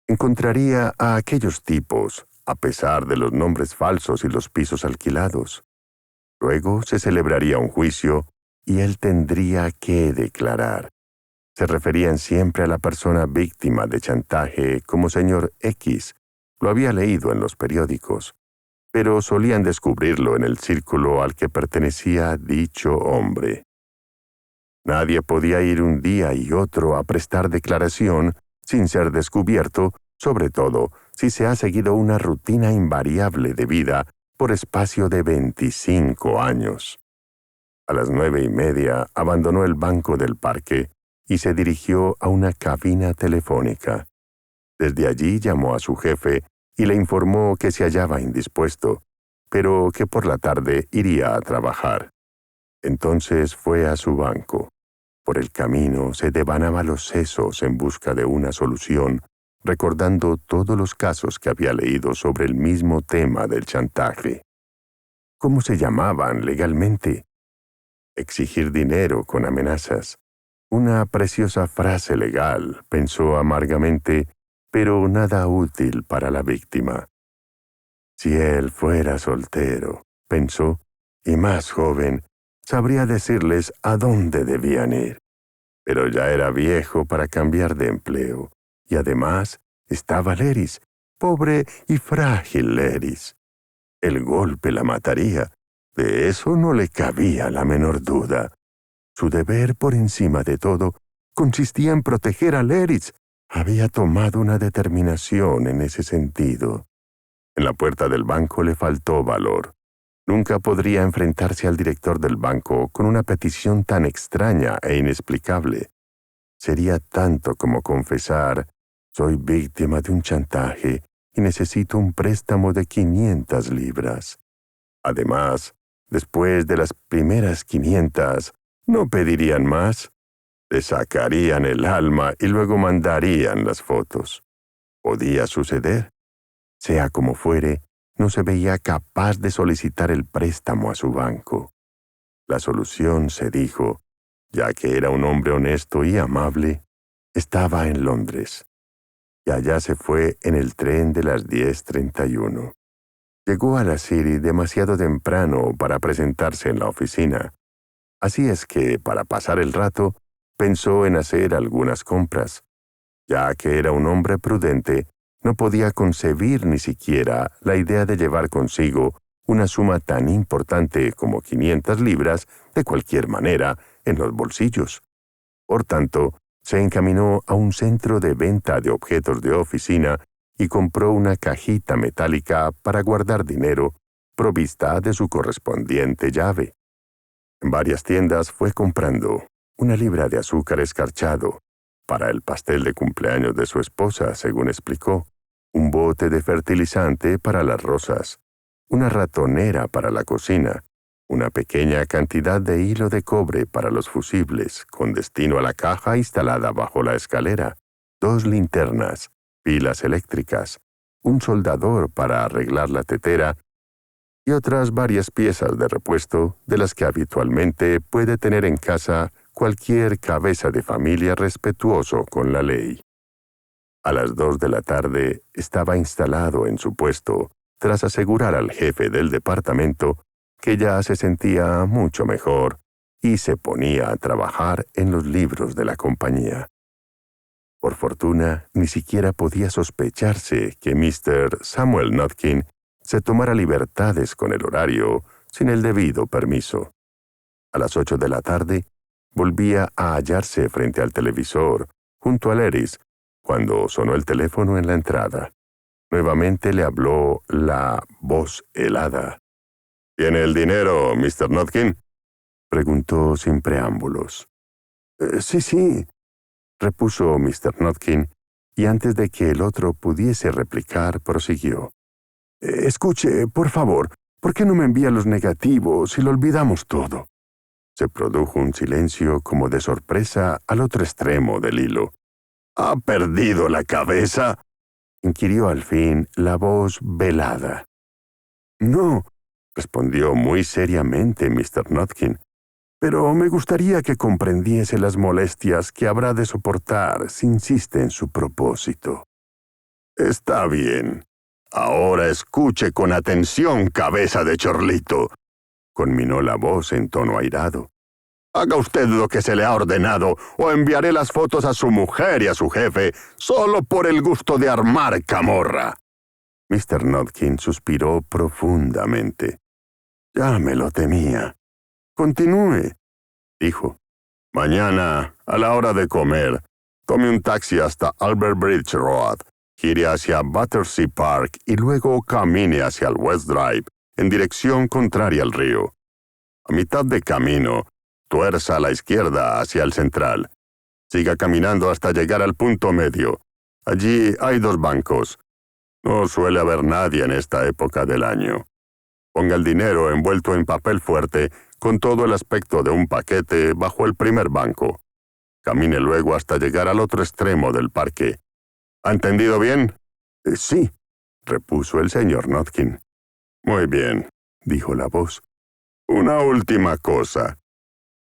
Encontraría a aquellos tipos, a pesar de los nombres falsos y los pisos alquilados. Luego se celebraría un juicio y él tendría que declarar. Se referían siempre a la persona víctima de chantaje como señor X. Lo había leído en los periódicos, pero solían descubrirlo en el círculo al que pertenecía dicho hombre. Nadie podía ir un día y otro a prestar declaración sin ser descubierto, sobre todo si se ha seguido una rutina invariable de vida por espacio de 25 años. A las 9:30 abandonó el banco del parque y se dirigió a una cabina telefónica. Desde allí llamó a su jefe y le informó que se hallaba indispuesto, pero que por la tarde iría a trabajar. Entonces fue a su banco. Por el camino se devanaba los sesos en busca de una solución, recordando todos los casos que había leído sobre el mismo tema del chantaje. ¿Cómo se llamaban legalmente? Exigir dinero con amenazas. Una preciosa frase legal, pensó amargamente, pero nada útil para la víctima. Si él fuera soltero, pensó, y más joven, sabría decirles a dónde debían ir. Pero ya era viejo para cambiar de empleo, y además estaba Leris, pobre y frágil Leris. El golpe la mataría, de eso no le cabía la menor duda. Su deber, por encima de todo, consistía en proteger a Leris. Había tomado una determinación en ese sentido. En la puerta del banco le faltó valor. Nunca podría enfrentarse al director del banco con una petición tan extraña e inexplicable. Sería tanto como confesar: soy víctima de un chantaje y necesito un préstamo de 500 libras. Además, después de las primeras 500, no pedirían más. Le sacarían el alma y luego mandarían las fotos. Podía suceder. Sea como fuere, no se veía capaz de solicitar el préstamo a su banco. La solución, se dijo, ya que era un hombre honesto y amable, estaba en Londres. Y allá se fue en el tren de las 10:31. Llegó a la City demasiado temprano para presentarse en la oficina. Así es que, para pasar el rato, pensó en hacer algunas compras. Ya que era un hombre prudente, no podía concebir ni siquiera la idea de llevar consigo una suma tan importante como 500 libras de cualquier manera en los bolsillos. Por tanto, se encaminó a un centro de venta de objetos de oficina y compró una cajita metálica para guardar dinero, provista de su correspondiente llave. En varias tiendas fue comprando 1 libra de azúcar escarchado, para el pastel de cumpleaños de su esposa, según explicó, un bote de fertilizante para las rosas, una ratonera para la cocina, una pequeña cantidad de hilo de cobre para los fusibles, con destino a la caja instalada bajo la escalera, 2 linternas, pilas eléctricas, un soldador para arreglar la tetera y otras varias piezas de repuesto de las que habitualmente puede tener en casa cualquier cabeza de familia respetuoso con la ley. A las 2 de la tarde estaba instalado en su puesto, tras asegurar al jefe del departamento que ya se sentía mucho mejor y se ponía a trabajar en los libros de la compañía. Por fortuna, ni siquiera podía sospecharse que Mr. Samuel Notkin se tomara libertades con el horario sin el debido permiso. A las 8 de la tarde, volvía a hallarse frente al televisor, junto a Leris, cuando sonó el teléfono en la entrada. Nuevamente le habló la voz helada. —¿Tiene el dinero, Mr. Notkin? —preguntó sin preámbulos. Sí, repuso Mr. Notkin, y antes de que el otro pudiese replicar, prosiguió. Escuche, por favor, ¿por qué no me envía los negativos y lo olvidamos todo? Se produjo un silencio como de sorpresa al otro extremo del hilo. —¿Ha perdido la cabeza? —inquirió al fin la voz velada. —No —respondió muy seriamente Mr. Notkin—, pero me gustaría que comprendiese las molestias que habrá de soportar si insiste en su propósito. —Está bien. Ahora escuche con atención, cabeza de chorlito —conminó la voz en tono airado—. Haga usted lo que se le ha ordenado o enviaré las fotos a su mujer y a su jefe solo por el gusto de armar camorra. Mr. Notkin suspiró profundamente. —Ya me lo temía. —Continúe —dijo—. Mañana, a la hora de comer, tome un taxi hasta Albert Bridge Road, gire hacia Battersea Park y luego camine hacia el West Drive, en dirección contraria al río. A mitad de camino, tuerza a la izquierda hacia el central. Siga caminando hasta llegar al punto medio. Allí hay 2 bancos. No suele haber nadie en esta época del año. Ponga el dinero envuelto en papel fuerte, con todo el aspecto de un paquete, bajo el primer banco. Camine luego hasta llegar al otro extremo del parque. ¿Ha entendido bien? Sí, repuso el señor Notkin. Muy bien, dijo la voz. Una última cosa.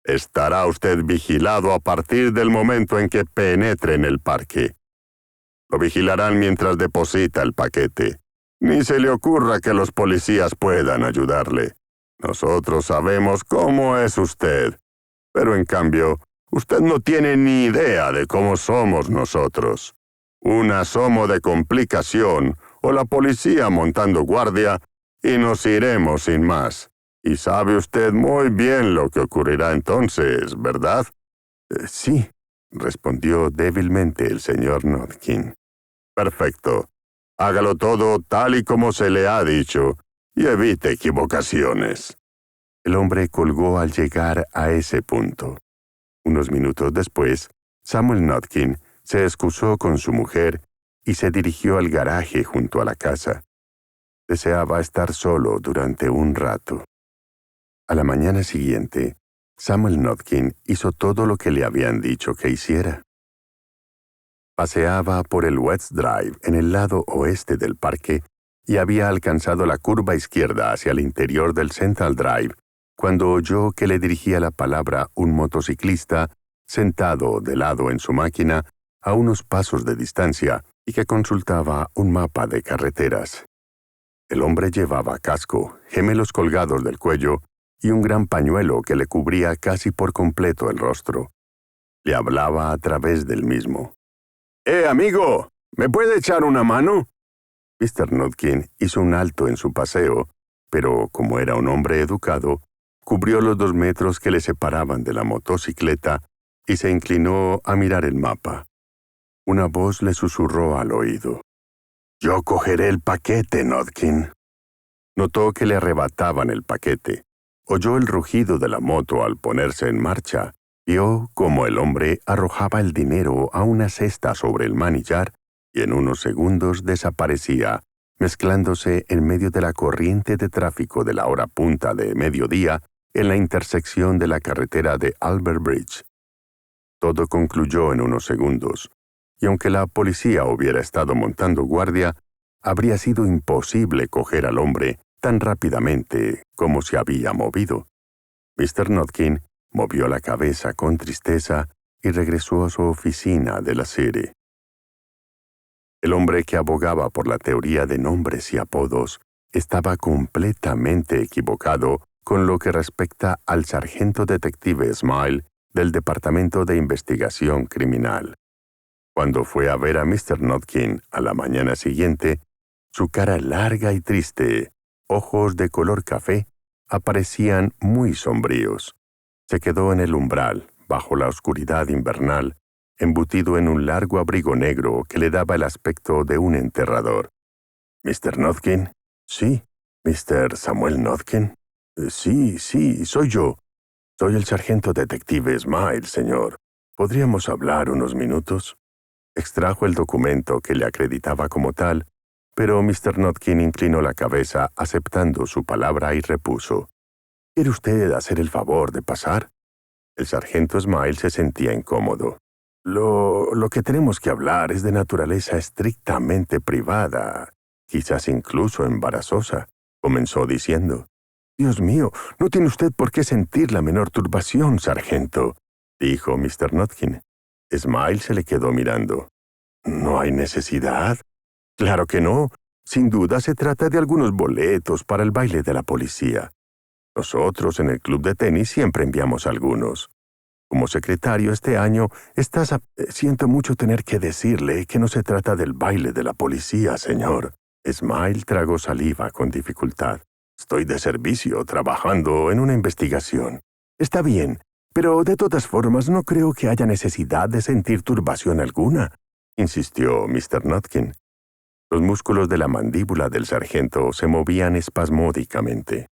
Estará usted vigilado a partir del momento en que penetre en el parque. Lo vigilarán mientras deposita el paquete. Ni se le ocurra que los policías puedan ayudarle. Nosotros sabemos cómo es usted, pero en cambio, usted no tiene ni idea de cómo somos nosotros. Un asomo de complicación o la policía montando guardia y nos iremos sin más. Y sabe usted muy bien lo que ocurrirá entonces, ¿verdad? Sí, respondió débilmente el señor Notkin. Perfecto. Hágalo todo tal y como se le ha dicho y evite equivocaciones. El hombre colgó al llegar a ese punto. Unos minutos después, Samuel Notkin se excusó con su mujer y se dirigió al garaje junto a la casa. Deseaba estar solo durante un rato. A la mañana siguiente, Samuel Notkin hizo todo lo que le habían dicho que hiciera. Paseaba por el West Drive en el lado oeste del parque y había alcanzado la curva izquierda hacia el interior del Central Drive cuando oyó que le dirigía la palabra un motociclista sentado de lado en su máquina a unos pasos de distancia y que consultaba un mapa de carreteras. El hombre llevaba casco, gemelos colgados del cuello y un gran pañuelo que le cubría casi por completo el rostro. Le hablaba a través del mismo. Amigo, ¿me puede echar una mano? Mr. Notkin hizo un alto en su paseo, pero como era un hombre educado, cubrió los 2 metros que le separaban de la motocicleta y se inclinó a mirar el mapa. Una voz le susurró al oído. «Yo cogeré el paquete, Notkin». Notó que le arrebataban el paquete. Oyó el rugido de la moto al ponerse en marcha. Vio cómo el hombre arrojaba el dinero a una cesta sobre el manillar y en unos segundos desaparecía, mezclándose en medio de la corriente de tráfico de la hora punta de mediodía en la intersección de la carretera de Albert Bridge. Todo concluyó en unos segundos, y aunque la policía hubiera estado montando guardia, habría sido imposible coger al hombre tan rápidamente como se había movido. Mr. Notkin movió la cabeza con tristeza y regresó a su oficina de la City. El hombre que abogaba por la teoría de nombres y apodos estaba completamente equivocado con lo que respecta al sargento detective Smile del Departamento de Investigación Criminal. Cuando fue a ver a Mr. Notkin a la mañana siguiente, su cara larga y triste, ojos de color café, aparecían muy sombríos. Se quedó en el umbral, bajo la oscuridad invernal, embutido en un largo abrigo negro que le daba el aspecto de un enterrador. «¿Mr. Notkin?» «Sí». «¿Mr. Samuel Notkin?» Sí, soy yo. Soy el sargento detective Smile, señor. ¿Podríamos hablar unos minutos?» Extrajo el documento que le acreditaba como tal, pero Mr. Notkin inclinó la cabeza aceptando su palabra y repuso. ¿Quiere usted hacer el favor de pasar? El sargento Smile se sentía incómodo. Lo que tenemos que hablar es de naturaleza estrictamente privada, quizás incluso embarazosa, comenzó diciendo. Dios mío, no tiene usted por qué sentir la menor turbación, sargento, dijo Mr. Notkin. Smile se le quedó mirando. ¿No hay necesidad? Claro que no. Sin duda se trata de algunos boletos para el baile de la policía. Nosotros en el club de tenis siempre enviamos algunos. Como secretario este año, siento mucho tener que decirle que no se trata del baile de la policía, señor. Smile tragó saliva con dificultad. Estoy de servicio, trabajando en una investigación. Está bien, pero de todas formas no creo que haya necesidad de sentir turbación alguna, insistió Mr. Notkin. Los músculos de la mandíbula del sargento se movían espasmódicamente.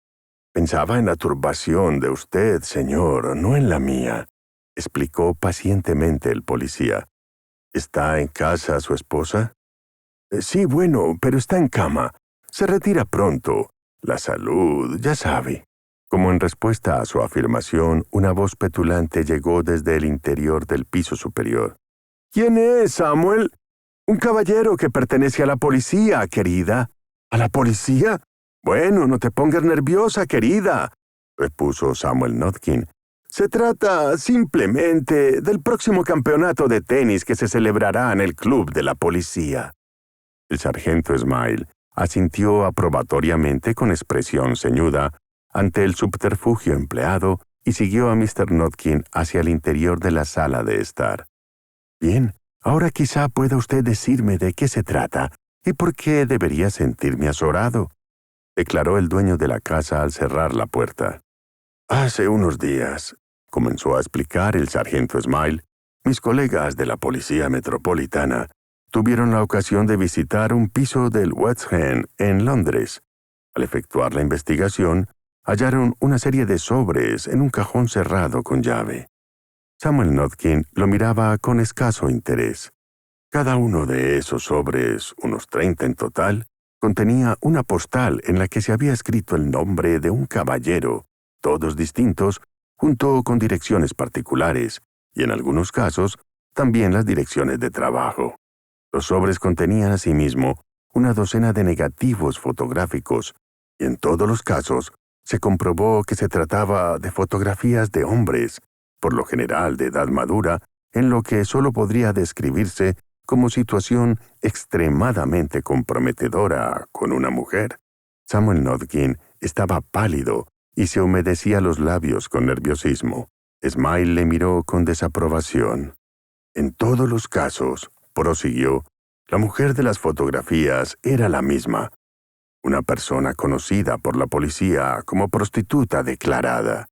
Pensaba en la turbación de usted, señor, no en la mía, explicó pacientemente el policía. ¿Está en casa su esposa? Sí, bueno, pero está en cama. Se retira pronto. La salud, ya sabe. Como en respuesta a su afirmación, una voz petulante llegó desde el interior del piso superior. ¿Quién es, Samuel? Un caballero que pertenece a la policía, querida. ¿A la policía? Bueno, no te pongas nerviosa, querida, repuso Samuel Notkin. Se trata simplemente del próximo campeonato de tenis que se celebrará en el club de la policía. El sargento Smile asintió aprobatoriamente con expresión ceñuda, ante el subterfugio empleado y siguió a Mr. Notkin hacia el interior de la sala de estar. «Bien, ahora quizá pueda usted decirme de qué se trata y por qué debería sentirme azorado», declaró el dueño de la casa al cerrar la puerta. «Hace unos días», comenzó a explicar el sargento Smile, «mis colegas de la Policía Metropolitana tuvieron la ocasión de visitar un piso del West End en Londres. Al efectuar la investigación, hallaron una serie de sobres en un cajón cerrado con llave». Samuel Notkin lo miraba con escaso interés. Cada uno de esos sobres, unos 30 en total, contenía una postal en la que se había escrito el nombre de un caballero, todos distintos, junto con direcciones particulares, y en algunos casos, también las direcciones de trabajo. Los sobres contenían asimismo una docena de negativos fotográficos, y en todos los casos se comprobó que se trataba de fotografías de hombres, por lo general de edad madura, en lo que solo podría describirse como situación extremadamente comprometedora con una mujer. Samuel Notkin estaba pálido y se humedecía los labios con nerviosismo. Smile le miró con desaprobación. «En todos los casos», prosiguió, «la mujer de las fotografías era la misma, una persona conocida por la policía como prostituta declarada.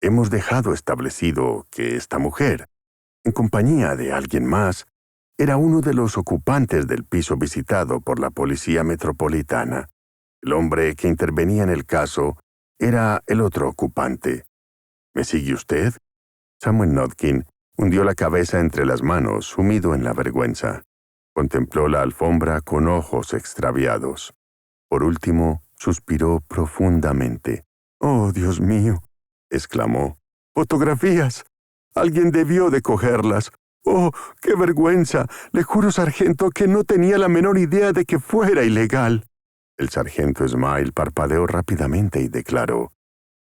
Hemos dejado establecido que esta mujer, en compañía de alguien más, era uno de los ocupantes del piso visitado por la Policía Metropolitana. El hombre que intervenía en el caso era el otro ocupante. ¿Me sigue usted?» Samuel Notkin hundió la cabeza entre las manos, sumido en la vergüenza. Contempló la alfombra con ojos extraviados. Por último, suspiró profundamente. «¡Oh, Dios mío!», exclamó. «¡Fotografías! Alguien debió de cogerlas. ¡Oh, qué vergüenza! Le juro, sargento, que no tenía la menor idea de que fuera ilegal». El sargento Smile parpadeó rápidamente y declaró: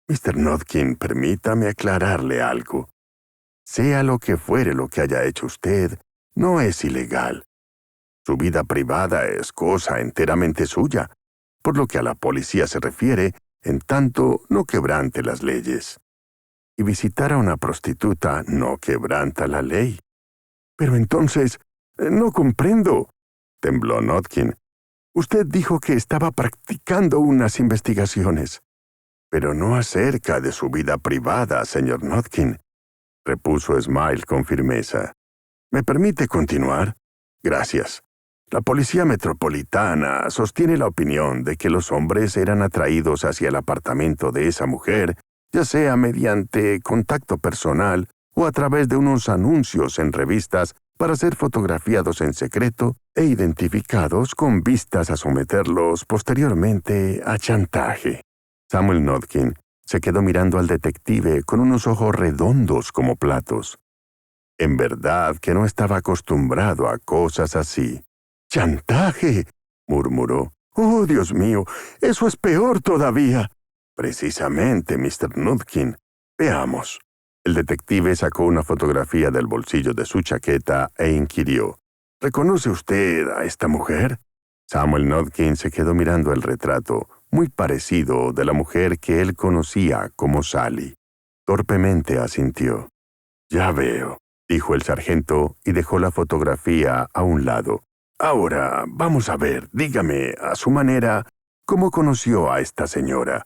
«Mr. Notkin, permítame aclararle algo. Sea lo que fuere lo que haya hecho usted, no es ilegal. Su vida privada es cosa enteramente suya, por lo que a la policía se refiere, en tanto no quebrante las leyes. Y visitar a una prostituta no quebranta la ley». «Pero entonces, no comprendo», tembló Notkin. «Usted dijo que estaba practicando unas investigaciones». «Pero no acerca de su vida privada, señor Notkin», repuso Smile con firmeza. «¿Me permite continuar?» «Gracias. La Policía Metropolitana sostiene la opinión de que los hombres eran atraídos hacia el apartamento de esa mujer, ya sea mediante contacto personal o a través de unos anuncios en revistas para ser fotografiados en secreto e identificados con vistas a someterlos posteriormente a chantaje». Samuel Notkin se quedó mirando al detective con unos ojos redondos como platos. En verdad que no estaba acostumbrado a cosas así. «¡Chantaje!», murmuró. «¡Oh, Dios mío! Eso es peor todavía». «Precisamente, Mr. Notkin. Veamos». El detective sacó una fotografía del bolsillo de su chaqueta e inquirió: «¿Reconoce usted a esta mujer?» Samuel Notkin se quedó mirando el retrato, muy parecido de la mujer que él conocía como Sally. Torpemente asintió. «Ya veo», dijo el sargento y dejó la fotografía a un lado. «Ahora, vamos a ver, dígame, a su manera, ¿cómo conoció a esta señora?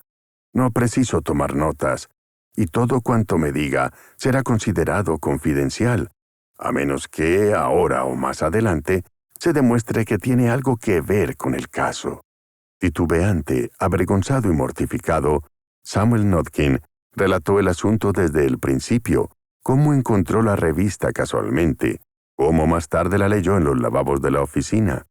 No preciso tomar notas, y todo cuanto me diga será considerado confidencial, a menos que, ahora o más adelante, se demuestre que tiene algo que ver con el caso». Titubeante, avergonzado y mortificado, Samuel Notkin relató el asunto desde el principio, cómo encontró la revista casualmente, cómo más tarde la leyó en los lavabos de la oficina,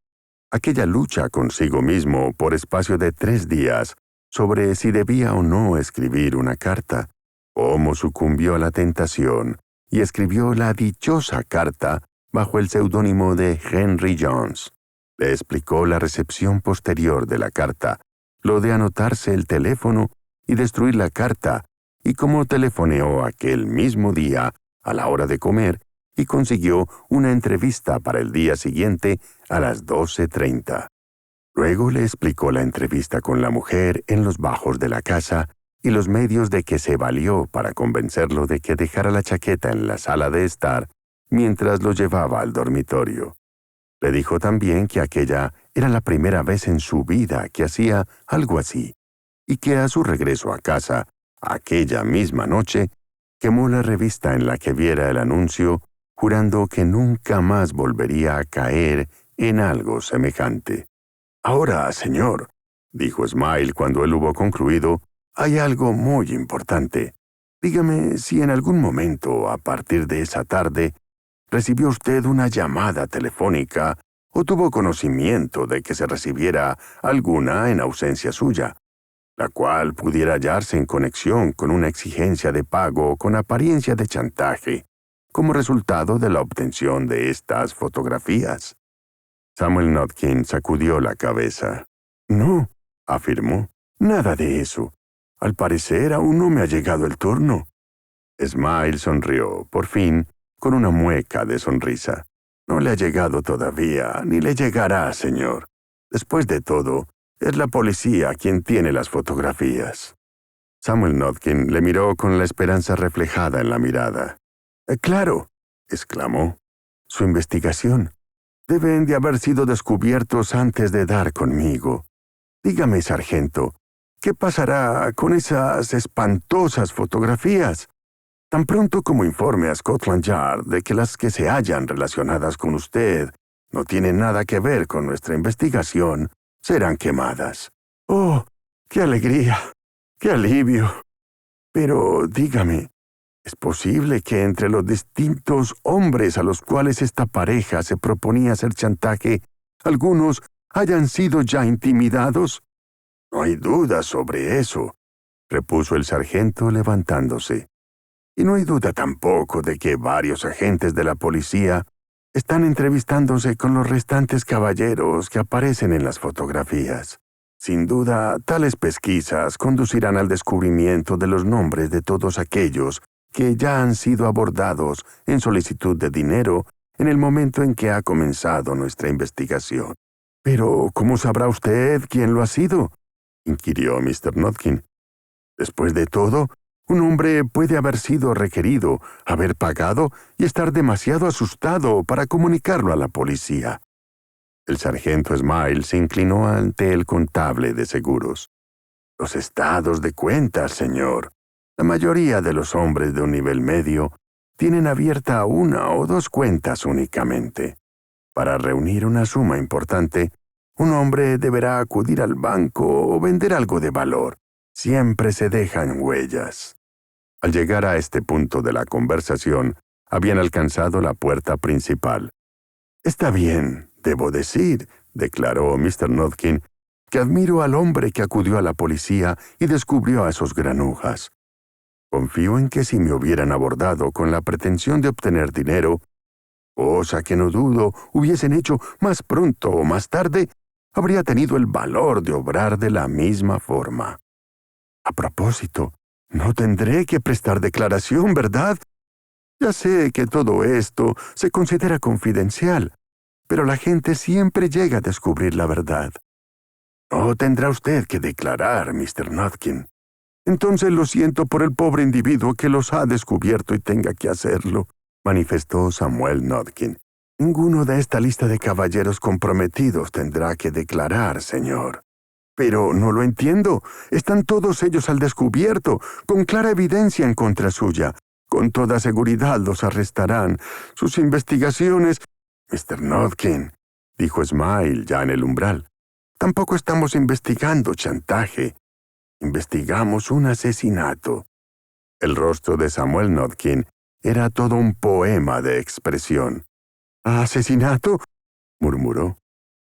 aquella lucha consigo mismo por espacio de 3 días sobre si debía o no escribir una carta, cómo sucumbió a la tentación y escribió la dichosa carta bajo el seudónimo de Henry Jones. Le explicó la recepción posterior de la carta, lo de anotarse el teléfono y destruir la carta, y cómo telefoneó aquel mismo día a la hora de comer y consiguió una entrevista para el día siguiente a las 12:30. Luego le explicó la entrevista con la mujer en los bajos de la casa y los medios de que se valió para convencerlo de que dejara la chaqueta en la sala de estar mientras lo llevaba al dormitorio. Le dijo también que aquella era la primera vez en su vida que hacía algo así, y que a su regreso a casa, aquella misma noche, quemó la revista en la que viera el anuncio, jurando que nunca más volvería a caer en algo semejante. «Ahora, señor», dijo Smile cuando él hubo concluido, «hay algo muy importante. Dígame si en algún momento, a partir de esa tarde, recibió usted una llamada telefónica o tuvo conocimiento de que se recibiera alguna en ausencia suya, la cual pudiera hallarse en conexión con una exigencia de pago con apariencia de chantaje, como resultado de la obtención de estas fotografías». Samuel Notkin sacudió la cabeza. «No», afirmó, «nada de eso. Al parecer aún no me ha llegado el turno». Smile sonrió, por fin, con una mueca de sonrisa. «No le ha llegado todavía, ni le llegará, señor. Después de todo, es la policía quien tiene las fotografías». Samuel Notkin le miró con la esperanza reflejada en la mirada. «Claro», exclamó, «su investigación. Deben de haber sido descubiertos antes de dar conmigo. Dígame, sargento, ¿qué pasará con esas espantosas fotografías? Tan pronto como informe a Scotland Yard de que las que se hallan relacionadas con usted no tienen nada que ver con nuestra investigación, serán quemadas». «Oh, qué alegría, qué alivio. Pero dígame, ¿es posible que entre los distintos hombres a los cuales esta pareja se proponía hacer chantaje, algunos hayan sido ya intimidados?» «No hay duda sobre eso», repuso el sargento levantándose. «Y no hay duda tampoco de que varios agentes de la policía están entrevistándose con los restantes caballeros que aparecen en las fotografías. Sin duda, tales pesquisas conducirán al descubrimiento de los nombres de todos aquellos que ya han sido abordados en solicitud de dinero en el momento en que ha comenzado nuestra investigación». «Pero, ¿cómo sabrá usted quién lo ha sido?», inquirió Mr. Notkin. «Después de todo, un hombre puede haber sido requerido, haber pagado y estar demasiado asustado para comunicarlo a la policía». El sargento Smile se inclinó ante el contable de seguros. «Los estados de cuentas, señor. La mayoría de los hombres de un nivel medio tienen abierta una o dos cuentas únicamente. Para reunir una suma importante, un hombre deberá acudir al banco o vender algo de valor. Siempre se dejan huellas». Al llegar a este punto de la conversación, habían alcanzado la puerta principal. «Está bien, debo decir», declaró Mr. Notkin, «que admiro al hombre que acudió a la policía y descubrió a esos granujas. Confío en que si me hubieran abordado con la pretensión de obtener dinero, cosa que no dudo hubiesen hecho más pronto o más tarde, habría tenido el valor de obrar de la misma forma. A propósito, no tendré que prestar declaración, ¿verdad? Ya sé que todo esto se considera confidencial, pero la gente siempre llega a descubrir la verdad». «No tendrá usted que declarar, Mr. Notkin». «Entonces lo siento por el pobre individuo que los ha descubierto y tenga que hacerlo», manifestó Samuel Notkin. «Ninguno de esta lista de caballeros comprometidos tendrá que declarar, señor». «Pero no lo entiendo. Están todos ellos al descubierto, con clara evidencia en contra suya. Con toda seguridad los arrestarán. Sus investigaciones...» «Mr. Notkin», dijo Smile ya en el umbral, «tampoco estamos investigando chantaje. Investigamos un asesinato». El rostro de Samuel Notkin era todo un poema de expresión. «¿Asesinato?», murmuró.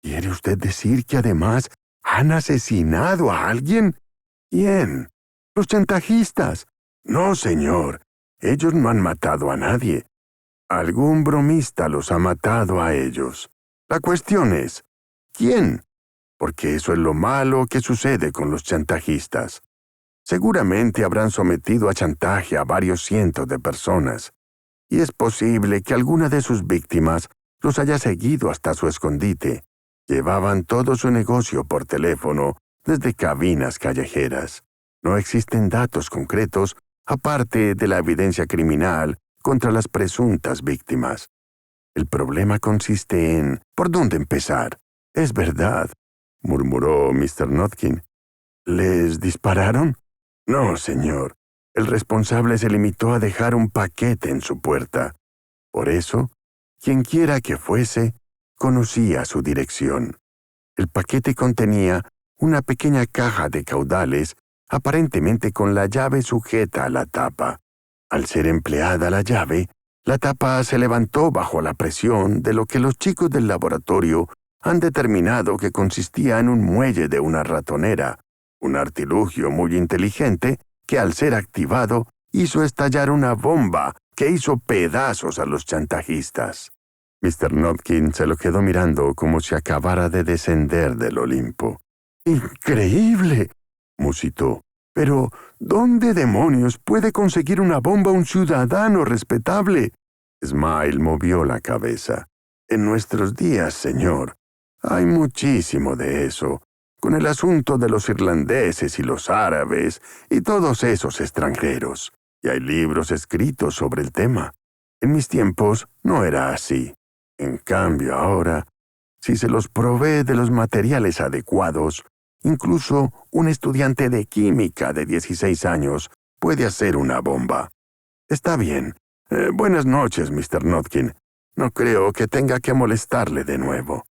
«¿Quiere usted decir que además han asesinado a alguien?». «¿Quién?». «Los chantajistas». «No, señor. Ellos no han matado a nadie. Algún bromista los ha matado a ellos. La cuestión es, ¿quién? Porque eso es lo malo que sucede con los chantajistas. Seguramente habrán sometido a chantaje a varios cientos de personas, y es posible que alguna de sus víctimas los haya seguido hasta su escondite. Llevaban todo su negocio por teléfono desde cabinas callejeras. No existen datos concretos, aparte de la evidencia criminal, contra las presuntas víctimas. El problema consiste en ¿por dónde empezar? Es verdad, murmuró Mr. Notkin. ¿Les dispararon? No, señor. El responsable se limitó a dejar un paquete en su puerta. Por eso, quienquiera que fuese, conocía su dirección. El paquete contenía una pequeña caja de caudales, aparentemente con la llave sujeta a la tapa. Al ser empleada la tapa se levantó bajo la presión de lo que los chicos del laboratorio han determinado que consistía en un muelle de una ratonera, un artilugio muy inteligente que al ser activado hizo estallar una bomba que hizo pedazos a los chantajistas. Mr. Notkin se lo quedó mirando como si acabara de descender del Olimpo. ¡Increíble!, musitó. Pero, ¿dónde demonios puede conseguir una bomba un ciudadano respetable? Smile movió la cabeza. En nuestros días, señor, hay muchísimo de eso, con el asunto de los irlandeses y los árabes y todos esos extranjeros. Y hay libros escritos sobre el tema. En mis tiempos no era así. En cambio ahora, si se los provee de los materiales adecuados, incluso un estudiante de química de 16 años puede hacer una bomba. Está bien. Buenas noches, Mr. Notkin. No creo que tenga que molestarle de nuevo.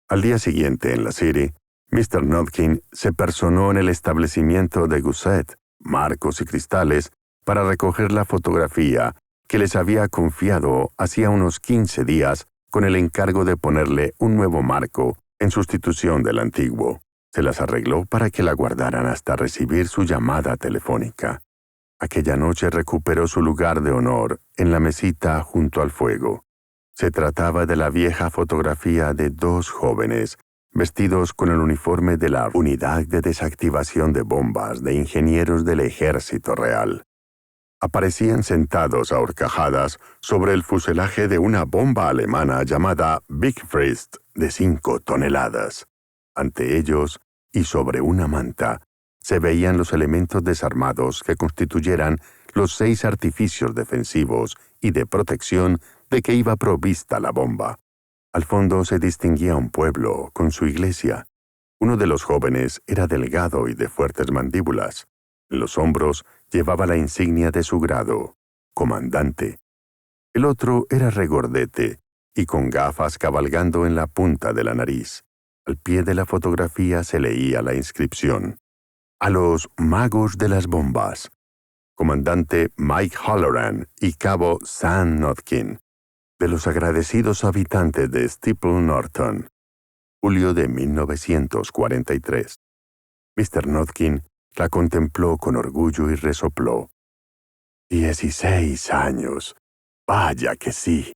Al día siguiente en la City, Mr. Notkin se personó en el establecimiento de Gusset, Marcos y Cristales, para recoger la fotografía que les había confiado hacía unos 15 días con el encargo de ponerle un nuevo marco en sustitución del antiguo. Se las arregló para que la guardaran hasta recibir su llamada telefónica. Aquella noche recuperó su lugar de honor en la mesita junto al fuego. Se trataba de la vieja fotografía de dos jóvenes vestidos con el uniforme de la Unidad de Desactivación de Bombas de Ingenieros del Ejército Real. Aparecían sentados a horcajadas sobre el fuselaje de una bomba alemana llamada Big Fist de 5 toneladas. Ante ellos, y sobre una manta, se veían los elementos desarmados que constituyeran los 6 artificios defensivos y de protección de que iba provista la bomba. Al fondo se distinguía un pueblo con su iglesia. Uno de los jóvenes era delgado y de fuertes mandíbulas. En los hombros llevaba la insignia de su grado, comandante. El otro era regordete y con gafas cabalgando en la punta de la nariz. Al pie de la fotografía se leía la inscripción: a los magos de las bombas, comandante Mike Halloran y cabo Sam Notkin, de los agradecidos habitantes de Steeple Norton, julio de 1943. Mr. Notkin la contempló con orgullo y resopló. 16 años. Vaya que sí.